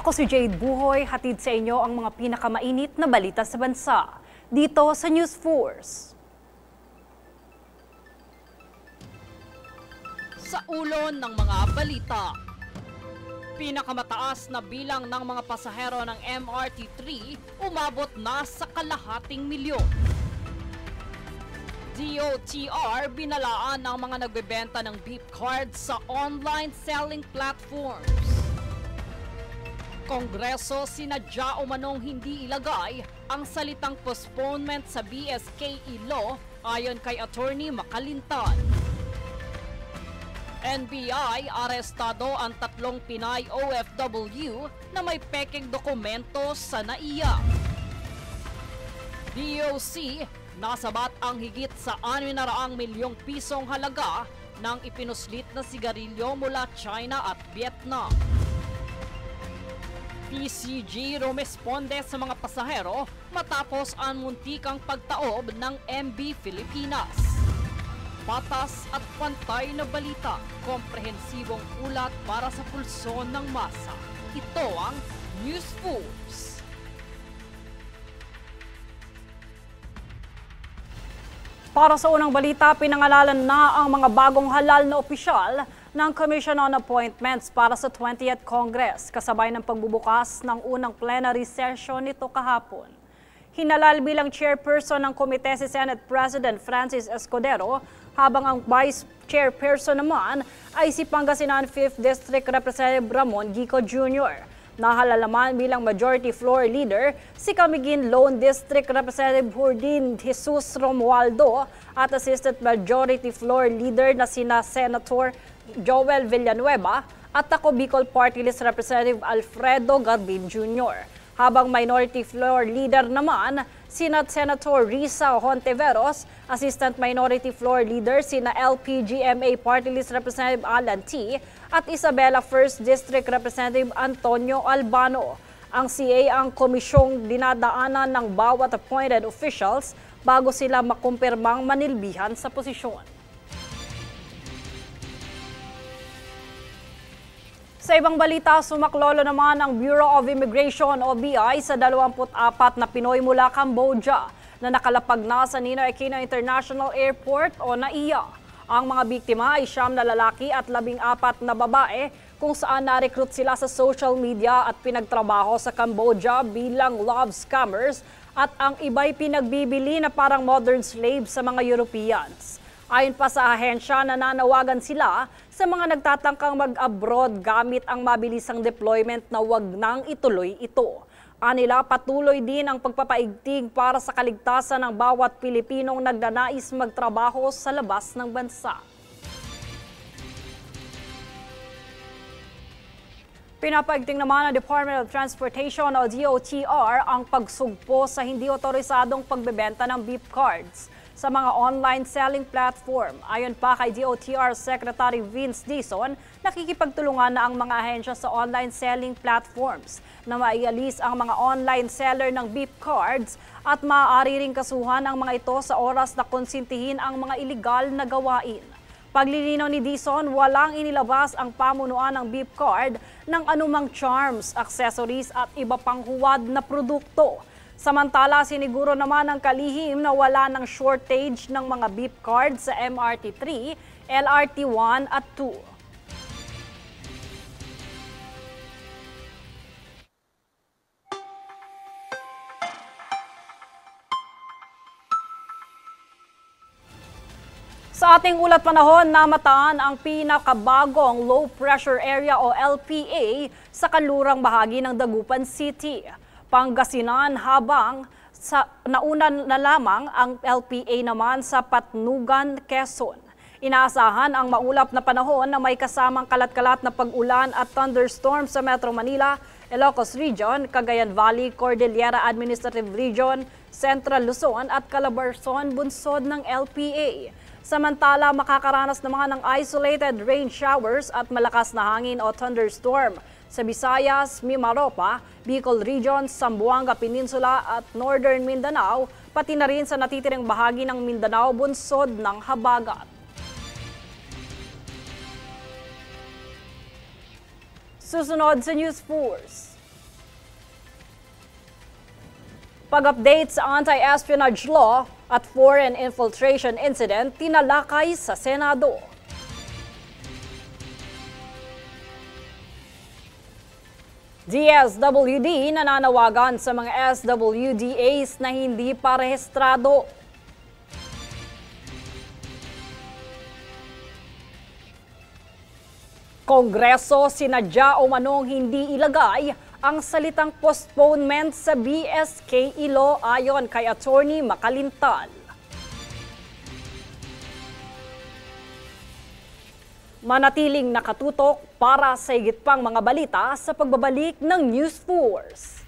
Ako si Jade Buhoy, hatid sa inyo ang mga pinakamainit na balita sa bansa. Dito sa News Force. Sa ulo ng mga balita, pinakamataas na bilang ng mga pasahero ng MRT3 umabot na sa kalahating milyon. DOTR binalaan ng mga nagbebenta ng beep cards sa online selling platforms. Kongreso sinadya umanong hindi ilagay ang salitang postponement sa BSKE law ayon kay Attorney Makalintan. NBI arestado ang 3 Pinay OFW na may pekeng dokumento sa NAIA. DOC nasabat ang higit sa 600 milyong pisong halaga ng ipinuslit na sigarilyo mula China at Vietnam. PCG rumesponde sa mga pasahero matapos ang muntikang pagtaob ng MB Pilipinas. Patas at pantay na balita, komprehensibong ulat para sa pulso ng masa. Ito ang News Force. Para sa unang balita, pinangalanan na ang mga bagong halal na opisyal ng Commission on Appointments para sa 20th Congress, kasabay ng pagbubukas ng unang plenary session nito kahapon. Hinalal bilang chairperson ng komite si Senate President Francis Escudero, habang ang vice chairperson naman ay si Pangasinan 5th District Representative Ramon Gico Jr. Nahalal naman bilang majority floor leader si Camiguin Lone District Representative Hurdin Jesus Romualdo at assistant majority floor leader na sina Senator Joel Villanueva at Taco Bicol Party List Representative Alfredo Garbin Jr. Habang minority floor leader naman, sina Senator Risa Hontiveros, Assistant Minority Floor Leader sina LPGMA Party List Representative Alan T. at Isabela 1st District Representative Antonio Albano. Ang CA ang komisyong dinadaanan ng bawat appointed officials bago sila makumpirmang manilbihan sa posisyon. Sa ibang balita, sumaklolo naman ang Bureau of Immigration o BI sa 24 na Pinoy mula Cambodia na nakalapag na sa Ninoy Aquino International Airport o NAIA. Ang mga biktima ay 9 na lalaki at 14 na babae kung saan na-recruit sila sa social media at pinagtrabaho sa Cambodia bilang love scammers at ang iba'y pinagbibili na parang modern slaves sa mga Europeans. Ayon pa sa ahensya, nananawagan sila sa mga nagtatangkang mag-abroad gamit ang mabilisang deployment na wag nang ituloy ito. Anila, patuloy din ang pagpapaigting para sa kaligtasan ng bawat Pilipinong nagnanais magtrabaho sa labas ng bansa. Pinapaigting naman ng Department of Transportation o DOTR ang pagsugpo sa hindi otorisadong pagbebenta ng beep cards sa mga online selling platform. Ayon pa kay DOTR Secretary Vince Dizon, nakikipagtulungan na ang mga ahensya sa online selling platforms na maialis ang mga online seller ng beep cards at maaari ring kasuhan ang mga ito sa oras na konsintihin ang mga iligal na gawain. Paglilinaw ni Dizon, walang inilabas ang pamunuan ng beep card ng anumang charms, accessories at iba pang huwad na produkto. Samantala, siniguro naman ng kalihim na wala ng shortage ng mga beep cards sa MRT3, LRT1 at 2. Sa ating ulat panahon, namataan ang pinakabagong low pressure area o LPA sa kanlurang bahagi ng Dagupan City, Pangasinan, habang sa nauna na lamang ang LPA naman sa Patnugan, Quezon. Inaasahan ang maulap na panahon na may kasamang kalat-kalat na pag-ulan at thunderstorm sa Metro Manila, Ilocos Region, Cagayan Valley, Cordillera Administrative Region, Central Luzon at Calabarzon, bunsod ng LPA. Samantala, makakaranas naman ng isolated rain showers at malakas na hangin o thunderstorm sa Visayas, Mimaropa, Bicol Region, Zamboanga Peninsula at Northern Mindanao, pati na rin sa natitirang bahagi ng Mindanao bunsod ng habagat. Susunod sa News Force. Pag-update sa anti-espionage law at foreign infiltration incident tinalakay sa Senado. DSWD nananawagan sa mga SWDAs na hindi pa rehistrado. Kongreso sinadya o manong hindi ilagay ang salitang postponement sa BSKE law ayon kay Attorney Makalintal. Manatiling nakatutok para sa higit pang mga balita sa pagbabalik ng News Force.